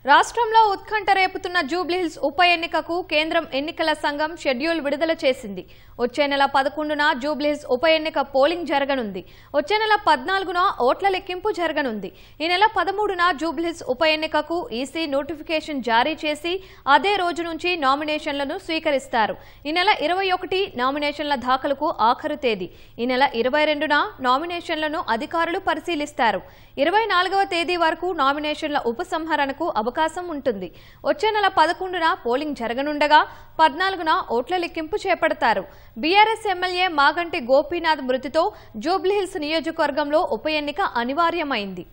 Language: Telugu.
రాష్ట్రంలో ఉత్కంఠ రేపుతున్న జూబ్లీహిల్స్ ఉప ఎన్నికకు కేంద్రం ఎన్నికల సంఘం షెడ్యూల్ విడుదల చేసింది. వచ్చే నెల 11న జూబ్లీహిల్స్ ఉప ఎన్నిక పోలింగ్ జరగనుంది. వచ్చే నెల 14న ఓట్ల లెక్కింపు జరగనుంది. ఈ నెల 13న జూబ్లీహిల్స్ ఉప ఎన్నికకు ఈసీ నోటిఫికేషన్ జారీ చేసి అదే రోజు నుంచి నామినేషన్లను స్వీకరిస్తారు. ఈ నెల 21 నామినేషన్ల దాఖలుకు ఆఖరు తేదీ. ఈ నెల 22న నామినేషన్లను అధికారులు పరిశీలిస్తారు. 24వ తేదీ వరకు నామినేషన్ల ఉపసంహరణకు అవకాశం ఉంటుంది. వచ్చే నెల 11న పోలింగ్ జరగనుండగా 14న ఓట్ల లెక్కింపు చేపడతారు. బీఆర్ఎస్ ఎమ్మెల్యే మాగంటి గోపీనాథ్ మృతితో జూబ్లీహిల్స్ నియోజకవర్గంలో ఉప ఎన్నిక అనివార్యమైంది.